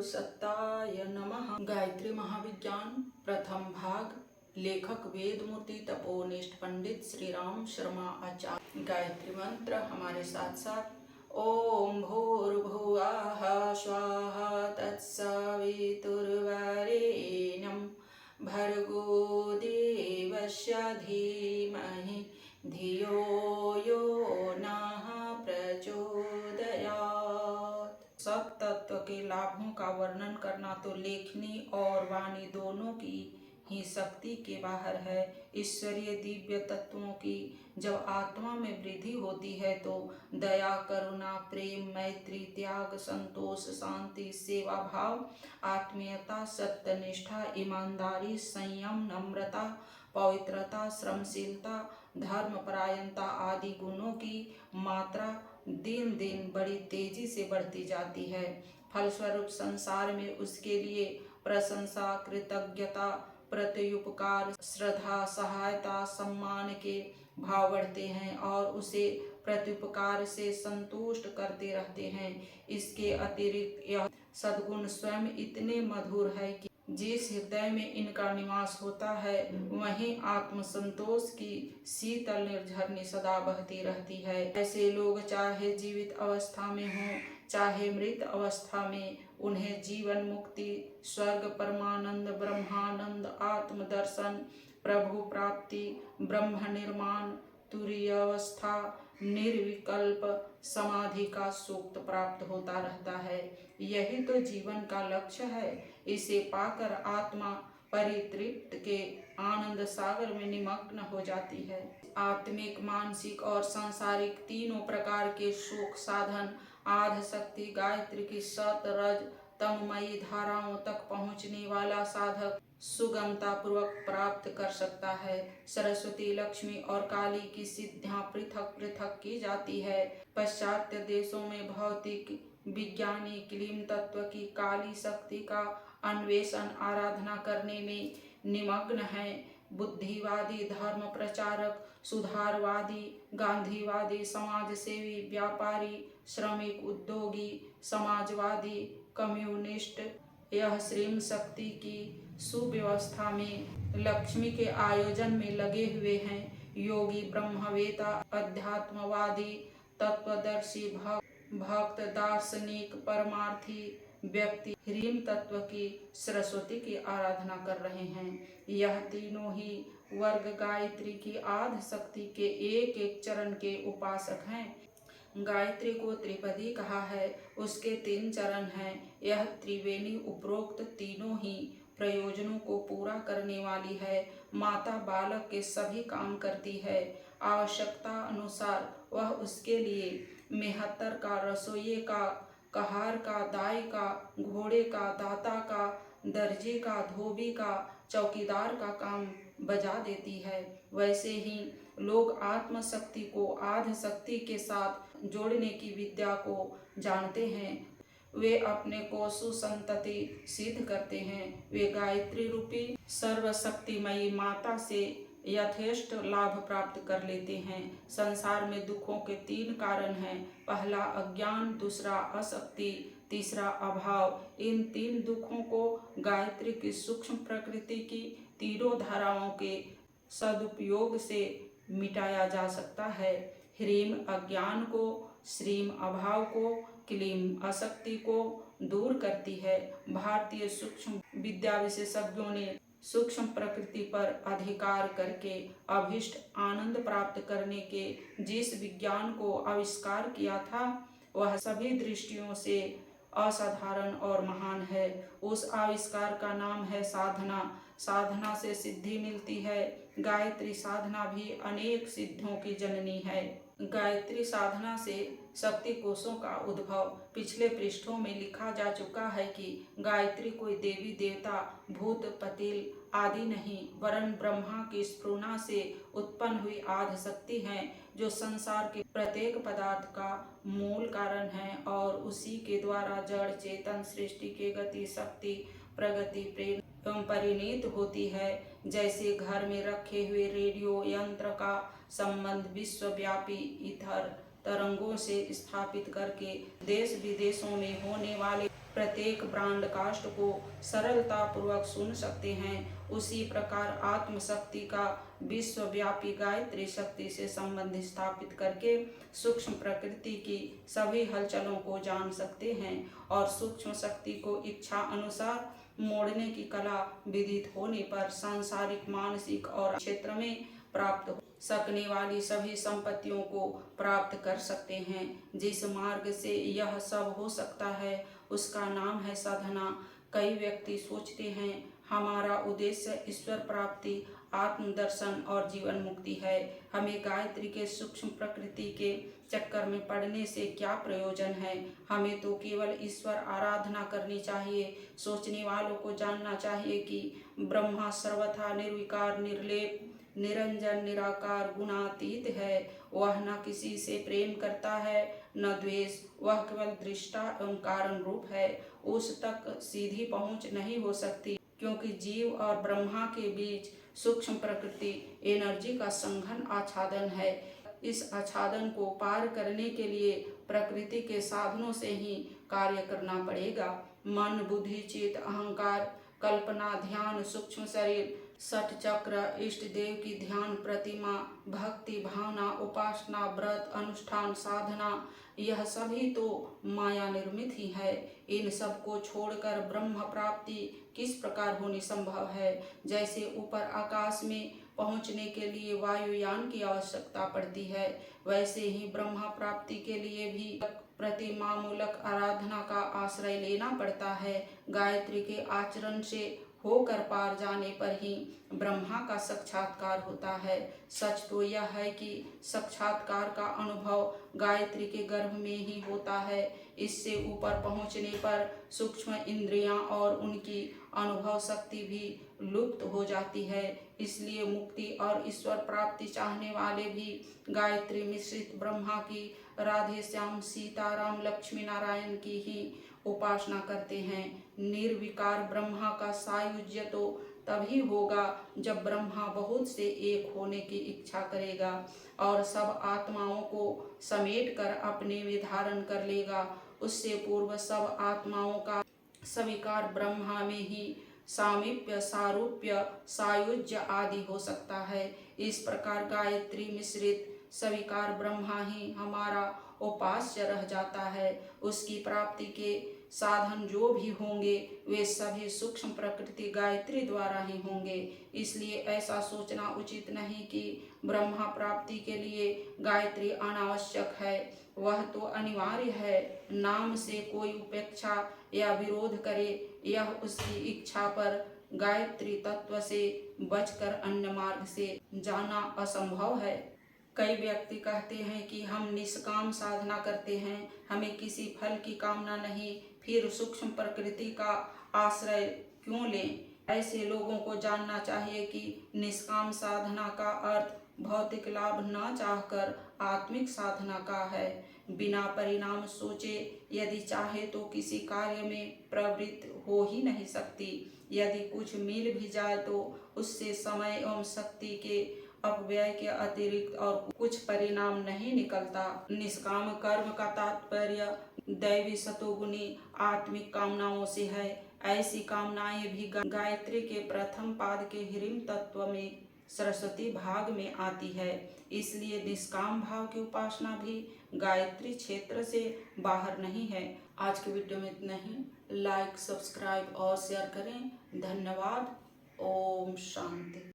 गुरुसत्ताय नमः। गायत्री महाविज्ञान प्रथम भाग। लेखक वेदमूर्ति तपोनिष्ठ पंडित श्री राम शर्मा आचार्य। गायत्री मंत्र हमारे साथ साथ। ओम भूर्भुवः स्वाहा तत्सवितुर्वरेण्यं भर्गो देवस्य धीमहि धियो यो नः प्रचोदयात्। सब तत्व के लाभों का वर्णन करना तो लेखनी और वाणी दोनों की ही शक्ति के बाहर है। ईश्वरीय दिव्य तत्वों की जब आत्मा में वृद्धि होती है तो दया, करुणा, प्रेम, मैत्री, त्याग, संतोष, शांति, सेवा भाव, आत्मीयता, सत्यनिष्ठा, ईमानदारी, संयम, नम्रता, पवित्रता, श्रमशीलता, धर्मपरायणता आदि गुणों की मात्रा दिन दिन बड़ी तेजी से बढ़ती जाती है। फलस्वरूप संसार में उसके लिए प्रशंसा, कृतज्ञता, प्रत्युपकार, श्रद्धा, सहायता, सम्मान के भाव बढ़ते हैं और उसे प्रत्युपकार से संतुष्ट करते रहते हैं। इसके अतिरिक्त यह सद्गुण स्वयं इतने मधुर है कि जिस हृदय में इनका निवास होता है वहीं आत्मसंतोष की शीतल निर्झरनी सदा बहती रहती है। ऐसे लोग चाहे जीवित अवस्था में हों चाहे मृत अवस्था में, उन्हें जीवन मुक्ति, स्वर्ग, परमानंद, ब्रह्मानंद, आत्मदर्शन, प्रभु प्राप्ति, ब्रह्म निर्माण, तुरीय अवस्था, निर्विकल्प समाधि का सुख प्राप्त होता रहता है। यही तो जीवन का लक्ष्य है। इसे पाकर आत्मा परितृप्त के आनंद सागर में निमग्न हो जाती है। आत्मिक, मानसिक और सांसारिक तीनों प्रकार के सुख साधन आद्य शक्ति गायत्री की सत रज तममयी धाराओं तक पहुँचने वाला साधक सुगमता पूर्वक प्राप्त कर सकता है। सरस्वती, लक्ष्मी और काली की सिद्धियां पृथक पृथक की जाती है। पाश्चात्य देशों में भौतिक विज्ञानी क्लीन तत्व की काली शक्ति का अन्वेषण, आराधना करने में निमग्न है। बुद्धिवादी, धर्म प्रचारक, सुधारवादी, गांधीवादी, समाजसेवी, व्यापारी, श्रमिक, उद्योगी, समाजवादी, कम्युनिस्ट यह श्रीम शक्ति की सुव्यवस्था में, लक्ष्मी के आयोजन में लगे हुए हैं। योगी, ब्रह्मवेता, अध्यात्मवादी, तत्वदर्शी, भक्त, दार्शनिक, परमार्थी व्यक्ति ह्रीम तत्व की सरस्वती की आराधना कर रहे हैं। यह तीनों ही वर्ग गायत्री की आद्य शक्ति के एक एक चरण के उपासक हैं। गायत्री को त्रिपदी कहा है। उसके 3 चरण हैं। यह त्रिवेणी उपरोक्त तीनों ही प्रयोजनों को पूरा करने वाली है। माता बालक के सभी काम करती है। आवश्यकता अनुसार वह उसके लिए मेहतर का, रसोइये का, कहार का, दाई का, घोड़े का, दाता का, दर्जी का, धोबी का, चौकीदार का काम बजा देती है। वैसे ही लोग आत्मशक्ति को आद्य शक्ति के साथ जोड़ने की विद्या को जानते हैं। वे अपने को सुसंतति सिद्ध करते हैं। वे गायत्री रूपी सर्वशक्तिमयी माता से यथेष्ट लाभ प्राप्त कर लेते हैं। संसार में दुखों के 3 कारण हैं। पहला अज्ञान, दूसरा अशक्ति, तीसरा अभाव। इन 3 दुखों को गायत्री की सूक्ष्म प्रकृति की तीनों धाराओं के सदुपयोग से मिटाया जा सकता है। ह्रीम अज्ञान को, श्रीम अभाव को, क्लीम अशक्ति को दूर करती है। भारतीय सूक्ष्म विद्या विशेषज्ञों ने सूक्ष्म प्रकृति पर अधिकार करके अभीष्ट आनंद प्राप्त करने के जिस विज्ञान को आविष्कार किया था वह सभी दृष्टियों से असाधारण और महान है। उस आविष्कार का नाम है साधना। साधना से सिद्धि मिलती है। गायत्री साधना भी अनेक सिद्धियों की जननी है। गायत्री साधना से शक्ति कोशों का उद्भव पिछले पृष्ठों में लिखा जा चुका है कि गायत्री कोई देवी देवता, भूत पतिल आदि नहीं, वरन ब्रह्मा की स्फुरना से उत्पन्न हुई आद्य शक्ति है जो संसार के प्रत्येक पदार्थ का मूल कारण है और उसी के द्वारा जड़ चेतन सृष्टि के गति, शक्ति, प्रगति, प्रेम एवं परिणीत होती है। जैसे घर में रखे हुए रेडियो यंत्र का संबंध विश्वव्यापी ईथर तरंगों से स्थापित करके देश विदेशों में होने वाले प्रत्येक ब्रॉडकास्ट को सरलतापूर्वक सुन सकते हैं, उसी प्रकार आत्मशक्ति का विश्वव्यापी गायत्री शक्ति से संबंध स्थापित करके सूक्ष्म प्रकृति की सभी हलचलों को जान सकते हैं और सूक्ष्म शक्ति को इच्छा अनुसार मोड़ने की कला विदित होने पर सांसारिक, मानसिक और क्षेत्र में प्राप्त हो सकने वाली सभी संपत्तियों को प्राप्त कर सकते हैं। जिस मार्ग से यह सब हो सकता है उसका नाम है साधना। कई व्यक्ति सोचते हैं हमारा उद्देश्य ईश्वर प्राप्ति, आत्मदर्शन और जीवन मुक्ति है, हमें गायत्री के सूक्ष्म प्रकृति के चक्कर में पड़ने से क्या प्रयोजन है, हमें तो केवल ईश्वर आराधना करनी चाहिए। सोचने वालों को जानना चाहिए कि ब्रह्मा सर्वथा निर्विकार, निर्लेप, निरंजन, निराकार, गुणातीत है। वह न किसी से प्रेम करता है न द्वेष, वह केवल दृष्टा एवं कारण रूप है। उस तक सीधी पहुंच नहीं हो सकती क्योंकि जीव और ब्रह्मा के बीच सूक्ष्म प्रकृति एनर्जी का संघन आच्छादन है। इस आच्छादन को पार करने के लिए प्रकृति के साधनों से ही कार्य करना पड़ेगा। मन, बुद्धि, चित्त, अहंकार, कल्पना, ध्यान, सूक्ष्म शरीर, षट चक्र, इष्ट देव की ध्यान प्रतिमा, भक्ति भावना, उपासना, व्रत, अनुष्ठान, साधना, यह सभी तो माया निर्मित ही है। इन सब को छोड़कर ब्रह्म प्राप्ति किस प्रकार होनी संभव है। जैसे ऊपर आकाश में पहुँचने के लिए वायुयान की आवश्यकता पड़ती है, वैसे ही ब्रह्म प्राप्ति के लिए भी प्रतिमामूलक आराधना का आश्रय लेना पड़ता है। गायत्री के आचरण से होकर पार जाने पर ही ब्रह्मा का साक्षात्कार होता है। सच तो यह है कि साक्षात्कार का अनुभव गायत्री के गर्भ में ही होता है। इससे ऊपर पहुँचने पर सूक्ष्म इंद्रियां और उनकी अनुभव शक्ति भी लुप्त हो जाती है। इसलिए मुक्ति और ईश्वर प्राप्ति चाहने वाले भी गायत्री मिश्रित ब्रह्मा की, राधे श्याम, सीताराम, लक्ष्मी नारायण की ही उपासना करते हैं। निर्विकार ब्रह्मा का सायुज्य तो तभी होगा जब ब्रह्मा बहुत से एक होने की इच्छा करेगा और सब आत्माओं को समेट कर अपने में धारण कर लेगा। उससे पूर्व सब आत्माओं का स्वीकार ब्रह्मा में ही सामीप्य, सारूप्य, सायुज्य आदि हो सकता है। इस प्रकार गायत्री मिश्रित स्वीकार ब्रह्मा ही हमारा उपास्य रह जाता है। उसकी प्राप्ति के साधन जो भी होंगे वे सभी सूक्ष्म प्रकृति गायत्री द्वारा ही होंगे। इसलिए ऐसा सोचना उचित नहीं कि ब्रह्मा प्राप्ति के लिए गायत्री अनावश्यक है। वह तो अनिवार्य है। नाम से कोई उपेक्षा या विरोध करे यह उसकी इच्छा पर गायत्री तत्व से बचकर अन्य मार्ग से जाना असंभव है। कई व्यक्ति कहते हैं कि हम निष्काम साधना करते हैं, हमें किसी फल की कामना नहीं, फिर सूक्ष्म प्रकृति का आश्रय क्यों लें। ऐसे लोगों को जानना चाहिए कि निष्काम साधना का अर्थ भौतिक लाभ न चाहकर आत्मिक साधना का है। बिना परिणाम सोचे यदि चाहे तो किसी कार्य में प्रवृत्त हो ही नहीं सकती। यदि कुछ मिल भी जाए तो उससे समय एवं शक्ति के अपव्यय के अतिरिक्त और कुछ परिणाम नहीं निकलता। निष्काम कर्म का तात्पर्य दैवी सतोगुणी आत्मिक कामनाओं से है। ऐसी कामनाएं भी गायत्री के प्रथम पाद के ह्रीम तत्व में सरस्वती भाग में आती है। इसलिए निष्काम भाव की उपासना भी गायत्री क्षेत्र से बाहर नहीं है। आज के वीडियो में इतना ही। लाइक, सब्सक्राइब और शेयर करें। धन्यवाद। ओम शांति।